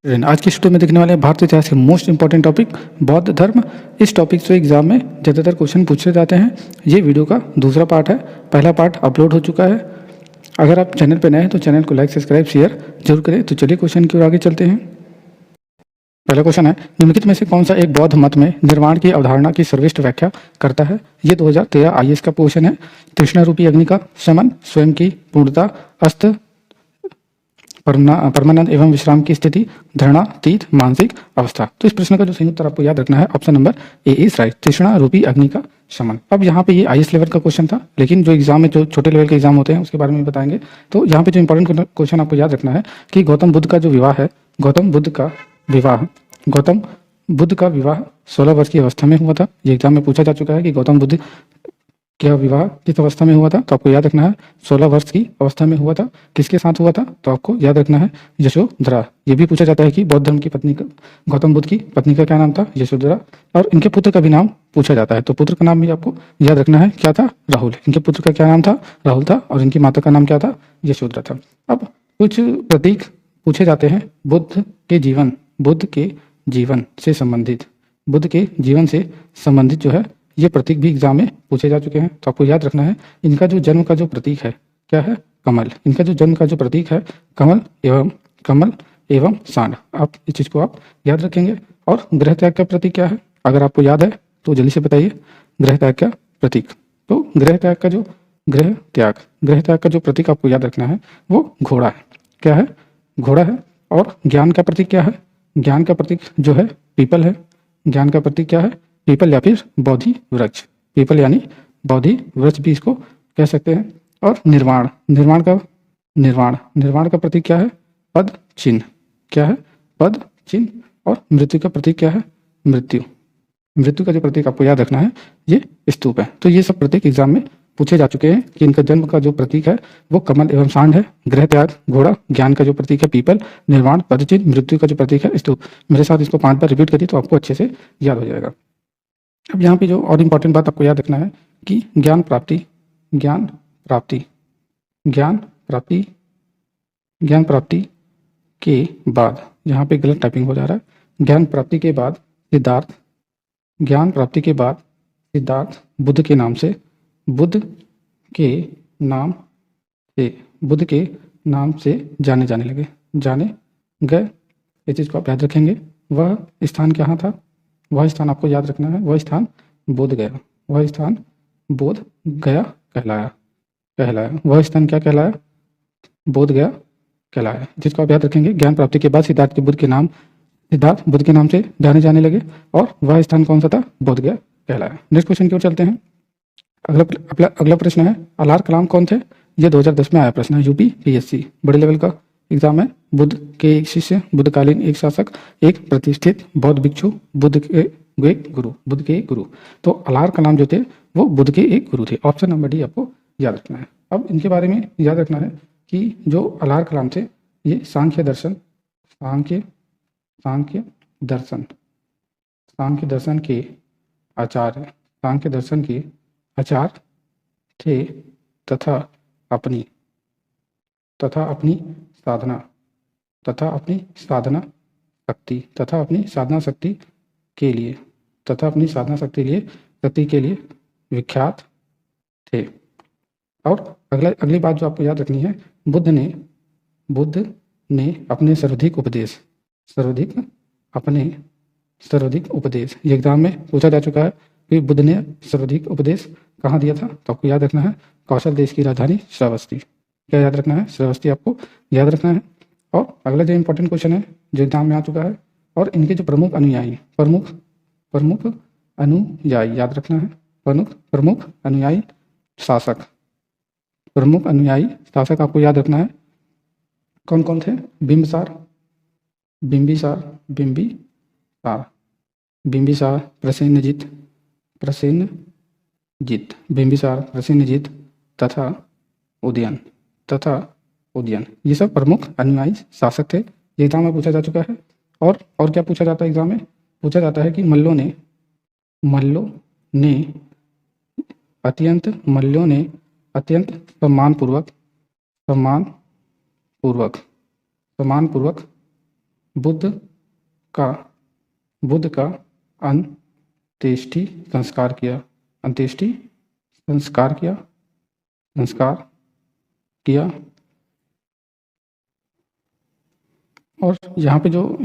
Student, आज की studio में देखने वाले हैं भारतीय इतिहास के मोस्ट इंपॉर्टेंट टॉपिक बौद्ध धर्म। इस टॉपिक से एग्जाम में ज़्यादातर क्वेश्चन पूछे जाते हैं। ये वीडियो का दूसरा पार्ट है। पहला पार्ट अपलोड हो चुका है। अगर आप चैनल पर नए हैं तो चैनल को लाइक सब्सक्राइब शेयर जरूर करें। तो चलिए क्वेश्चन की ओर आगे चलते हैं। पहला क्वेश्चन है, निम्नलिखित में से कौन सा एक बौद्ध मत में निर्वाण की अवधारणा की सर्वश्रेष्ठ व्याख्या करता है? ये 2013 आईएएस का क्वेश्चन है। तृष्णा रूपी अग्नि का शमन, स्वयं की पूर्णता, अस्त परमानंद एवं विश्राम की स्थिति, धरणातीत मानसिक अवस्था। तो इस प्रश्न का जो सही उत्तर आपको याद रखना है option number A is right, तृष्णा रूपी अग्नि का शमन। अब यहाँ पे ये आईएएस लेवल का क्वेश्चन था, लेकिन जो एग्जाम में जो छोटे लेवल के एग्जाम होते हैं उसके बारे में बताएंगे। तो यहाँ पे जो इंपॉर्टेंट क्वेश्चन आपको याद रखना है कि गौतम बुद्ध का जो विवाह है, गौतम बुद्ध का विवाह 16 वर्ष की अवस्था में हुआ था। ये एग्जाम में पूछा जा चुका है कि गौतम बुद्ध क्या विवाह किस अवस्था में हुआ था। तो आपको याद रखना है 16 वर्ष की अवस्था में हुआ था। किसके साथ हुआ था? तो आपको याद रखना है यशोधरा। ये भी पूछा जाता है कि बौद्ध धर्म की पत्नी का, गौतम बुद्ध की पत्नी का क्या नाम था? यशोधरा। और इनके पुत्र का भी नाम पूछा जाता है। तो पुत्र का नाम भी आपको याद रखना है, क्या था? राहुल। इनके पुत्र का क्या नाम था? राहुल था। और इनकी माता का नाम क्या था? यशोधरा था। अब कुछ प्रतीक पूछे जाते हैं बुद्ध के जीवन से संबंधित जो है ये प्रतीक भी एग्जाम में पूछे जा चुके हैं। तो आपको याद रखना है इनका जो जन्म का जो प्रतीक है क्या है? कमल। इनका जो जन्म का जो प्रतीक है कमल एवं सांड। आप इस चीज को आप याद रखेंगे। और गृह त्याग का प्रतीक क्या है? अगर आपको याद है तो जल्दी से बताइए गृह त्याग का प्रतीक। तो गृह त्याग का जो प्रतीक आपको याद रखना है वो घोड़ा है। क्या है? घोड़ा है। और ज्ञान का प्रतीक क्या है? ज्ञान का प्रतीक जो है पीपल है। ज्ञान का प्रतीक क्या है? पीपल या फिर बोधि वृक्ष। पीपल यानी बोधि वृक्ष भी इसको कह सकते हैं। और निर्वाण का प्रतीक क्या है? पद चिन्ह। क्या है? पद चिन्ह। और मृत्यु का प्रतीक क्या है? मृत्यु का जो प्रतीक आपको याद रखना है ये स्तूप है। तो ये सब प्रतीक एग्जाम में पूछे जा चुके हैं कि इनका जन्म का जो प्रतीक है वो कमल एवं सांड है, गृह त्याग घोड़ा, ज्ञान का जो प्रतीक है पीपल, निर्वाण पदचिन्ह, मृत्यु का जो प्रतीक है स्तूप। मेरे साथ इसको 5 बार रिपीट करिए तो आपको अच्छे से याद हो जाएगा। अब यहाँ पे जो और इम्पोर्टेंट बात आपको याद रखना है कि ज्ञान प्राप्ति के बाद, यहाँ पे गलत टाइपिंग हो जा रहा है। ज्ञान प्राप्ति के बाद सिद्धार्थ बुद्ध के नाम से जाने गए। इस चीज को आप याद रखेंगे। वह स्थान कहाँ था? वह स्थान आपको याद रखना है, वह स्थान बोध गया। कहलाया। वह स्थान क्या कहलाया? बोध गया कहलाया। जिसको आप याद रखेंगे। ज्ञान प्राप्ति के बाद सिद्धार्थ बुद्ध के नाम से जाने लगे और वह स्थान कौन सा था? बोध गया कहलाया। नेक्स्ट क्वेश्चन की ओर चलते हैं। अगला प्रश्न है, अलार कलाम कौन थे? यह 2010 में आया प्रश्न है। यूपी पीएससी बड़े लेवल का एग्जाम है। बुद्ध के एक शिष्य, बुद्धकालीन एक शासक, एक प्रतिष्ठित बौद्ध भिक्षु, बुद्ध के गुरु। तो अलार कलाम जो थे वो बुद्ध के एक गुरु थे। ऑप्शन नंबर डी आपको याद रखना है। अब इनके बारे में याद रखना है कि जो अलार कलाम थे ये सांख्य दर्शन के आचार्य थे तथा अपनी साधना शक्ति के लिए विख्यात थे। और अगली बात जो आपको याद रखनी है, बुद्ध ने अपने सर्वाधिक उपदेश, ये एग्जाम में पूछा जा चुका है कि बुद्ध ने सर्वाधिक उपदेश कहाँ दिया था? तो आपको याद रखना है कौशल देश की राजधानी श्रावस्ती। क्या याद रखना है? श्रावस्ती आपको याद रखना है। और अगला जो इंपॉर्टेंट क्वेश्चन है जो एग्जाम में आ चुका है, और इनके जो प्रमुख अनुयायी याद रखना है। प्रमुख अनुयायी शासक आपको याद रखना है कौन कौन थे? बिंबिसार, प्रसेनजीत तथा उदयन। ये सब प्रमुख अनुयायी शासक थे। ये एग्जाम में पूछा जा चुका है। और क्या पूछा जाता है एग्जाम में? पूछा जाता है कि मल्लों ने अत्यंत सम्मानपूर्वक बुद्ध का बुद्ध का अंत्येष्टि संस्कार किया, अंत्येष्टि संस्कार किया। और यहाँ पे जो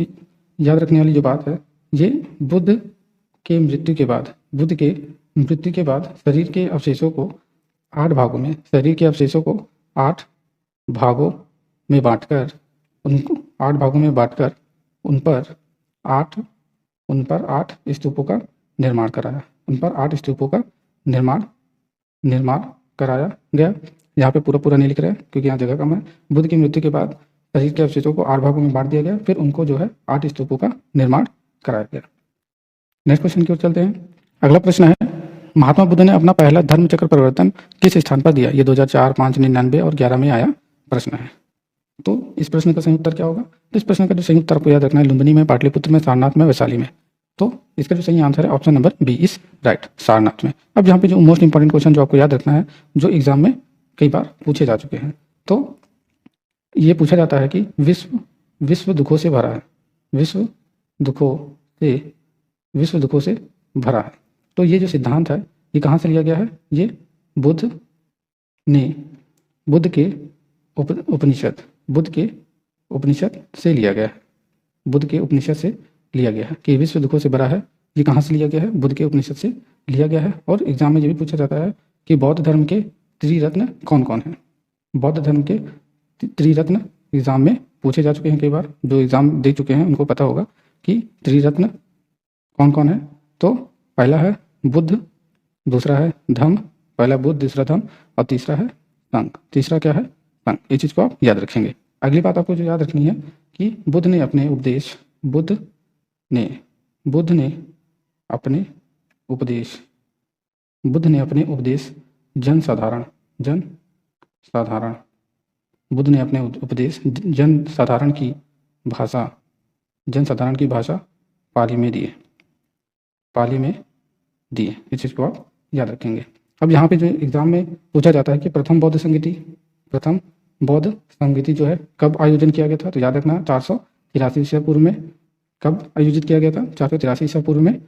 याद रखने वाली जो बात है, ये बुद्ध के मृत्यु के बाद, बुद्ध के मृत्यु के बाद शरीर के अवशेषों को 8 भागों में, शरीर के अवशेषों को 8 भागों में बांटकर, उनको 8 भागों में बांटकर उन पर 8 स्तूपों का निर्माण कराया, उन पर 8 स्तूपों का निर्माण कराया गया। यहाँ पे पूरा नहीं लिख रहे हैं क्योंकि यहाँ जगह कम है। बुद्ध की मृत्यु के बाद शरीर के अवशेषों को 8 भागों में बांट दिया गया, फिर उनको जो है 8 स्तूपों का निर्माण कराया गया। नेक्स्ट क्वेश्चन की ओर चलते हैं। अगला प्रश्न है, महात्मा बुद्ध ने अपना पहला धर्म चक्र परिवर्तन किस स्थान पर दिया? ये 2004, 5, 99 और 11 में आया प्रश्न है। तो इस प्रश्न का सही उत्तर क्या होगा? तो इस प्रश्न का जो सही उत्तर आपको याद रखना है, लुम्बिनी में, पाटलिपुत्र में, सारनाथ में, वैशाली में। तो इसका जो सही आंसर है option number B is right, Sarnath में। अब यहाँ पे जो मोस्ट इंपॉर्टेंट क्वेश्चन जो आपको याद रखना है, जो एग्जाम में कई बार पूछे जा चुके हैं, तो ये पूछा जाता है कि विश्व दुखों से भरा है, विश्व दुखों से भरा है। तो ये जो सिद्धांत है, ये कहाँ से लिया गया है? ये बुद्ध के उपनिषद से लिया गया है, बुद्ध के उपनिषद से लिया गया है कि विश्व दुखों से भरा है। ये कहाँ से लिया गया है? बुद्ध के उपनिषद से लिया गया है। और एग्जाम में ये भी पूछा जाता है कि बौद्ध धर्म के त्रिरत्न कौन कौन हैं? बौद्ध धर्म के त्रिरत्न एग्जाम में पूछे जा चुके हैं कई बार, जो एग्जाम दे चुके हैं उनको पता होगा कि त्रिरत्न कौन कौन है। तो पहला है बुद्ध, दूसरा है धम्म, पहला बुद्ध, दूसरा धम्म और तीसरा है संघ। तीसरा क्या है? संघ। ये चीज़ को आप याद रखेंगे। अगली बात आपको जो याद रखनी है कि बुद्ध ने अपने उपदेश जनसाधारण की भाषा पाली में दिए। इस चीज़ को आप याद रखेंगे। अब यहाँ पे जो एग्जाम में पूछा जाता है कि प्रथम बौद्ध संगीति जो है कब आयोजन किया गया था? तो याद रखना 483 ईसा पूर्व में कब आयोजित किया गया था? 483 ईसा पूर्व में।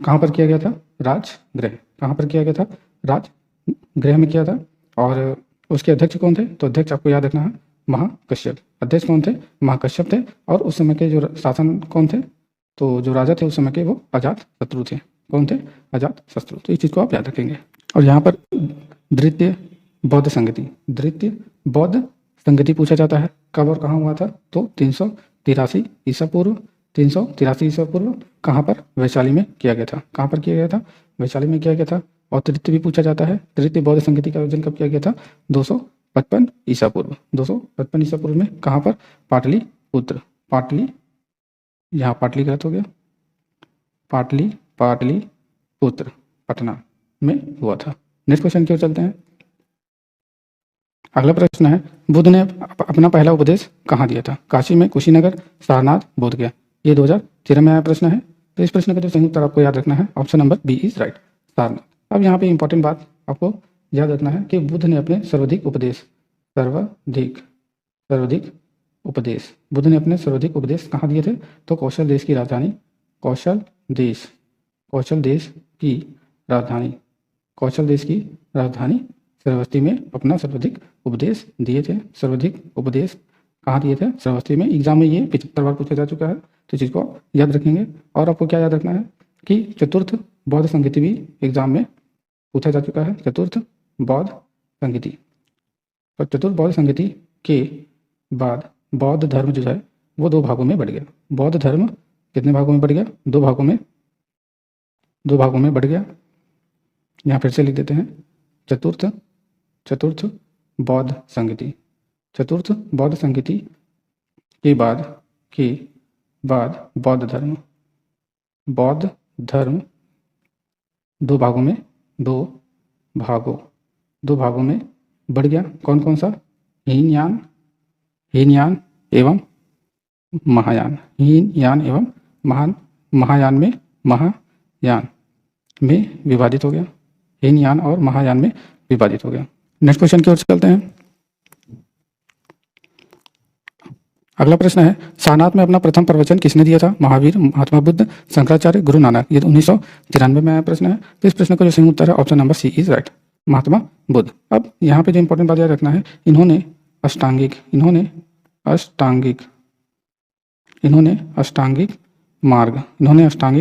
कहाँ पर किया गया था? राजगृह। कहाँ पर किया गया था? राजगृह में किया था। और उसके अध्यक्ष कौन थे? तो अध्यक्ष आपको याद रखना है महाकश्यप। अध्यक्ष कौन थे? महाकश्यप थे। और उस समय के जो शासन कौन थे? तो जो राजा थे उस समय के वो अजात शत्रु थे। कौन थे? अजात शत्रु। तो इस चीज़ को आप याद रखेंगे। और यहाँ पर द्वितीय बौद्ध संगति पूछा जाता है, कब और कहाँ हुआ था? तो 383 ईसा पूर्व कहाँ पर? वैशाली में किया गया था। कहाँ पर किया गया था? वैशाली में किया गया था। और तृतीय भी पूछा जाता है, तृतीय बौद्ध संगति का आयोजन कब किया गया था? 255 ईसा पूर्व। 255 ईसा पूर्व में कहाँ पर? पाटलिपुत्र। यहाँ पाटली गलत हो गया, पाटलिपुत्र पटना में हुआ था। नेक्स्ट क्वेश्चन की ओर चलते हैं। अगला प्रश्न है, बुद्ध ने अपना पहला उपदेश कहाँ दिया था? काशी में, कुशीनगर, सारनाथ, बोधगया। ये 2013 में आया प्रश्न है। तो इस प्रश्न का जो सही उत्तर आपको याद रखना है option number B is right, Sarnath. अब यहाँ पे इंपॉर्टेंट बात आपको याद रखना है कि बुद्ध ने अपने सर्वाधिक उपदेश कहाँ दिए थे? तो कौशल देश की राजधानी श्रावस्ती में अपना सर्वाधिक उपदेश दिए थे। सर्वाधिक उपदेश कहाँ दिए थे? श्रावस्ती में। एग्जाम में ये 75 बार पूछा जा चुका है, तो चीज़ को याद रखेंगे। और आपको क्या याद रखना है कि चतुर्थ बौद्ध संगति भी एग्जाम में पूछा जा चुका है, चतुर्थ बौद्ध संगति। और चतुर्थ बौद्ध संगति के बाद बौद्ध धर्म जो है वो 2 भागों में बढ़ गया। बौद्ध धर्म कितने भागों में बढ़ गया? 2 भागों में बढ़ गया। यहाँ फिर से लिख देते हैं, चतुर्थ बौद्ध संगति। चतुर्थ बौद्ध संगति के बाद बौद्ध धर्म 2 भागों में बढ़ गया। कौन कौन सा? हीनयान एवं महायान। हीनयान एवं महायान में विभाजित हो गया। हीनयान और महायान में विभाजित हो गया। नेक्स्ट क्वेश्चन की ओर चलते हैं। अगला प्रश्न है, सारनाथ में अपना प्रथम प्रवचन किसने दिया था? महावीर, महात्मा बुद्ध, शंकराचार्य, गुरु नानक। ये 1993 में आया प्रश्न है। तो इस प्रश्न का जो सही उत्तर है option number C is right, Mahatma Buddha. अब यहाँ पे जो इंपॉर्टेंट बात याद रखना है, इन्होंने अष्टांगिक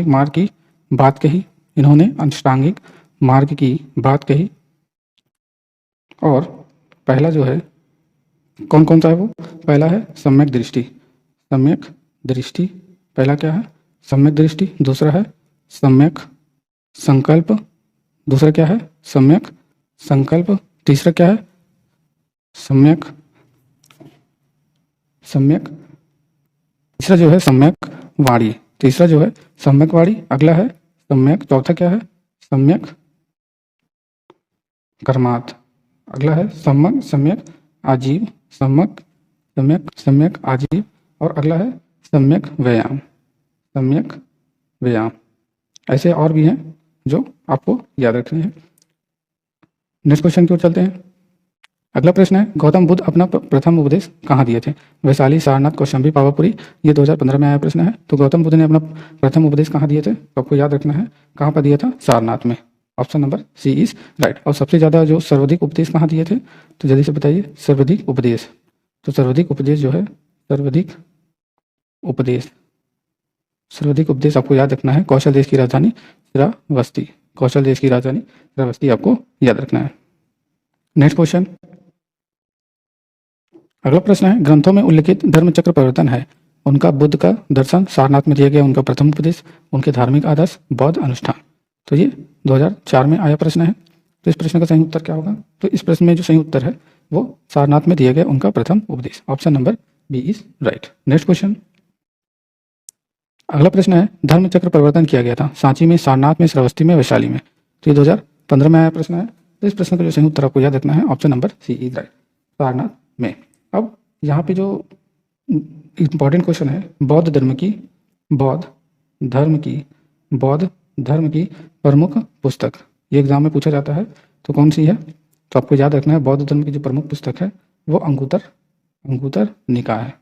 मार्ग की बात कही। इन्होंने अष्टांगिक मार्ग की बात कही। और पहला जो है कौन कौन सा है वो? पहला है सम्यक दृष्टि। पहला क्या है? सम्यक दृष्टि। दूसरा है सम्यक संकल्प। दूसरा क्या है? सम्यक संकल्प। तीसरा क्या है? सम्यक तीसरा जो है सम्यक वाणी। अगला है सम्यक। चौथा क्या है? सम्यक कर्मार्थ। अगला है सम्यक आजीव। सम्यक आजीव। और अगला है सम्यक व्यायाम। ऐसे और भी हैं जो आपको याद रखने हैं। नेक्स्ट क्वेश्चन की ओर चलते हैं। अगला प्रश्न है, गौतम बुद्ध अपना प्रथम उपदेश कहाँ दिए थे? वैशाली, सारनाथ, कौशाम्बी, पावापुरी। ये 2015 में आया प्रश्न है। तो गौतम बुद्ध ने अपना प्रथम उपदेश कहाँ दिए थे? तो आपको याद रखना है कहाँ पर दिया था? सारनाथ में। Option number C is right. और सबसे ज़्यादा जो सर्वाधिक उपदेश कहाँ दिए थे? तो जल्दी से बताइए। सर्वाधिक उपदेश। तो सर्वाधिक उपदेश जो है, सर्वाधिक उपदेश आपको याद रखना है कौशल देश की राजधानी श्रावस्ती। आपको याद रखना है। Next question. अगला प्रश्न है, ग्रंथों में उल्लिखित धर्मचक्र परिवर्तन है। उनका बुद्ध का दर्शन, सारनाथ में दिया गया उनका प्रथम उपदेश, उनके धार्मिक आदर्श, बौद्ध अनुष्ठान। तो ये 2004 में आया प्रश्न है। तो इस प्रश्न का सही उत्तर क्या होगा? तो इस प्रश्न में जो सही उत्तर है वो सारनाथ में दिया गया उनका प्रथम उपदेश। Option number B is right. Next question. अगला प्रश्न है, धर्मचक्र परिवर्तन किया गया था सांची में, सारनाथ में, श्रावस्ती में, वैशाली में। तो ये 2015 में आया प्रश्न है। तो इस प्रश्न का जो सही उत्तर आपको याद रखना है option number C is right, Sarnath में। अब यहाँ पे जो इम्पॉर्टेंट क्वेश्चन है, बौद्ध धर्म की प्रमुख पुस्तक, ये एग्जाम में पूछा जाता है। तो कौन सी है? तो आपको याद रखना है बौद्ध धर्म की जो प्रमुख पुस्तक है वो अंगुतर निकाय है।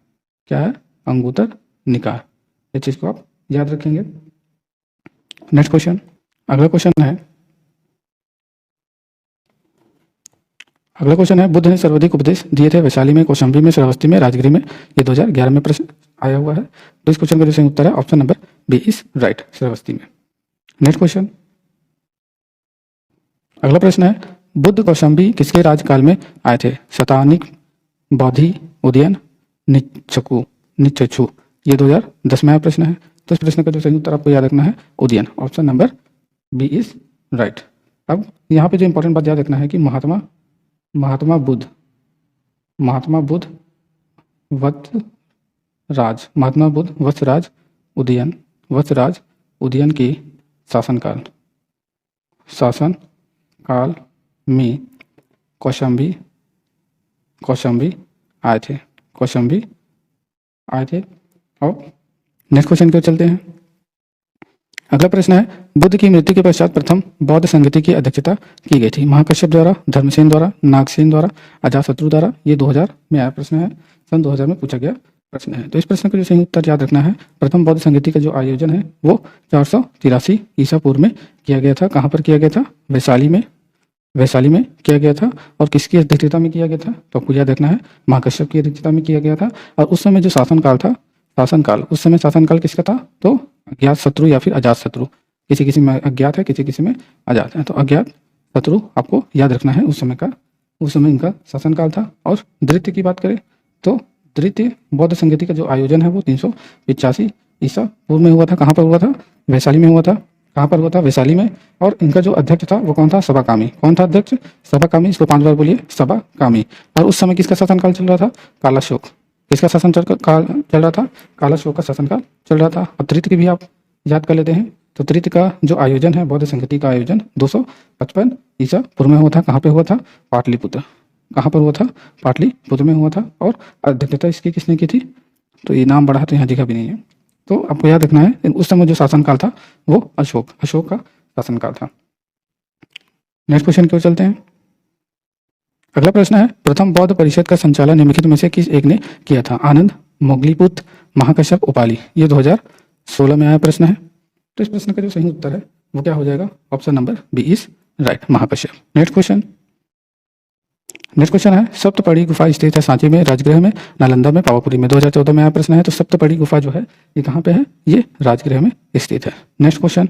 क्या है? अंगुतर निकाय। इस चीज को आप याद रखेंगे। Next question. अगला क्वेश्चन है, बुद्ध ने सर्वाधिक उपदेश दिए थे वैशाली में, कौशाम्बी में, श्रावस्ती में, राजगिरी में। ये 2011 में प्रश्न आया हुआ है। तो इस क्वेश्चन का जो सही उत्तर है option number B is right, Shravasti में। Next question. अगला प्रश्न है, बुद्ध कौशाम्बी किसके राजकाल में आए थे? शतानिक, बौद्धि, उदयन, निच्चु। ये 2010 में आया प्रश्न है। तो इस प्रश्न का जो सही उत्तर आपको याद रखना है Udayan. Option number B is right. अब यहाँ पे जो इंपॉर्टेंट बात याद रखना है कि महात्मा बुद्ध वत्सराज उदयन के शासनकाल में कौशाम्बी आए थे। और नेक्स्ट क्वेश्चन की ओर चलते हैं। अगला प्रश्न है, बुद्ध की मृत्यु के पश्चात प्रथम बौद्ध संगति की अध्यक्षता की गई थी? महाकश्यप द्वारा, धर्मसेन द्वारा, नागसेन द्वारा, अजातशत्रु द्वारा। ये 2000 में आया प्रश्न है। सन 2000 में पूछा गया प्रश्न है। तो इस प्रश्न का जो सही उत्तर याद रखना है, प्रथम बौद्ध संगति का जो आयोजन है वो 483 ईसा पूर्व में किया गया था। कहाँ पर किया गया था? वैशाली में किया गया था। और किसकी अध्यक्षता में किया गया था? तो आपको याद रखना है महाकश्यप की अध्यक्षता में किया गया था। और उस समय जो शासनकाल किसका था? तो अज्ञात शत्रु या फिर अजात शत्रु। किसी में अज्ञात है, किसी में अजात है। तो अज्ञात शत्रु आपको याद रखना है। उस समय इनका शासनकाल था। और द्वितीय की बात करें तो द्वितीय बौद्ध संगति का जो आयोजन है वो 385 ईसा पूर्व में हुआ था। कहाँ पर हुआ था? वैशाली में हुआ था। कहाँ पर हुआ था? वैशाली में। और इनका जो अध्यक्ष था वो कौन था? सभाकामी। कौन था अध्यक्ष? सभाकामी। इसको 5 बार बोलिए, सभाकामी। और उस समय किसका शासनकाल चल रहा था? कालाशोक। किसका शासनकाल चल रहा था? कालाशोक का शासनकाल चल रहा था। और तृतीय की भी आप याद कर लेते हैं। तो तृतीय का जो आयोजन है, बौद्ध संगति का आयोजन 255 ईसा पूर्व में हुआ था। कहाँ पे हुआ था? पाटलिपुत्र। कहाँ पर हुआ था? पाटलिपुत्र में हुआ था। और अध्यक्षता इसकी किसने की थी? तो ये नाम बढ़ा तो यहाँ जगह भी नहीं है। तो आपको याद रखना है उस समय जो शासनकाल था वो अशोक का शासनकाल था। नेक्स्ट क्वेश्चन की ओर चलते हैं। अगला प्रश्न है, प्रथम बौद्ध परिषद का संचालन निम्नलिखित में से किस एक ने किया था? आनंद, मोगलीपुत्र, महाकश्यप, उपाली। ये 2016 में आया प्रश्न है। तो इस प्रश्न का जो सही उत्तर है वो क्या हो जाएगा? Option number B is right, Mahakashyap. Next question है, सप्तपड़ी गुफा स्थित है सांची में, राजगृह में, नालंदा में, पावापुरी में। 2014 में आया प्रश्न है। तो सप्तपड़ी गुफा जो है ये कहाँ पे है? ये राजगृह में स्थित है। नेक्स्ट क्वेश्चन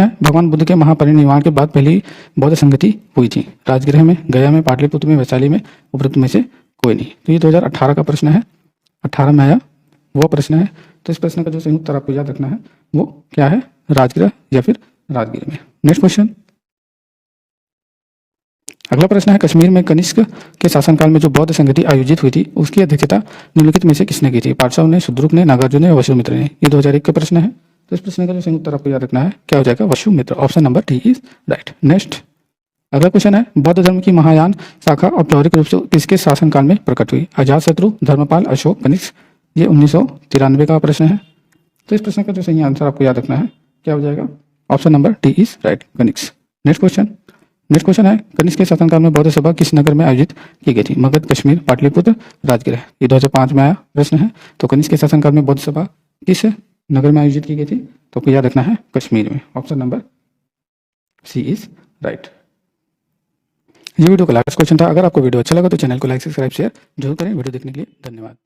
है, भगवान बुद्ध के महापरिनिर्वाण के बाद पहली बौद्ध संगति हुई थी? राजगृह में, गया में, पाटलिपुत्र में, वैशाली में, उपरोक्त में से कोई नहीं। तो ये 2018 का प्रश्न है, 18 में आया वो प्रश्न है। तो इस प्रश्न का जो सही उत्तर आपको याद रखना है वो क्या है? राजगृह या फिर राजगीर में। नेक्स्ट क्वेश्चन, अगला प्रश्न है, कश्मीर में कनिष्क के शासनकाल में जो बौद्ध संगति आयोजित हुई थी उसकी अध्यक्षता निम्नलिखित में से किसने की थी? पार्श्व ने, शुद्रुक ने, नागार्जुन ने, वसुमित्र ने। ये 2001 का प्रश्न है। तो इस प्रश्न का जो सही उत्तर आपको याद रखना है क्या हो जाएगा? Vasumitra. Option number D is right. Next, अगला क्वेश्चन है, बौद्ध धर्म की महायान शाखा औपचारिक रूप से किसके शासनकाल में प्रकट हुई? अजातशत्रु, धर्मपाल, अशोक, कनिष्क। ये 1993 का प्रश्न है। तो इस प्रश्न का जो सही आंसर आपको याद रखना है क्या हो जाएगा? Option number D is right, Kanishka. Next question है, कनिष्क के शासनकाल में बौद्ध सभा किस नगर में आयोजित की गई थी? मगध, कश्मीर, पाटलिपुत्र, राजगृह। ये 2005 में आया प्रश्न है। तो कनिष्क के शासनकाल में बौद्ध सभा किस नगर में आयोजित की गई थी? तो आपको याद रखना है कश्मीर में। Option number C is right. ये वीडियो का लास्ट क्वेश्चन था। अगर आपको वीडियो अच्छा लगा तो चैनल को लाइक, सब्सक्राइब, शेयर जरूर करें। वीडियो देखने के लिए धन्यवाद।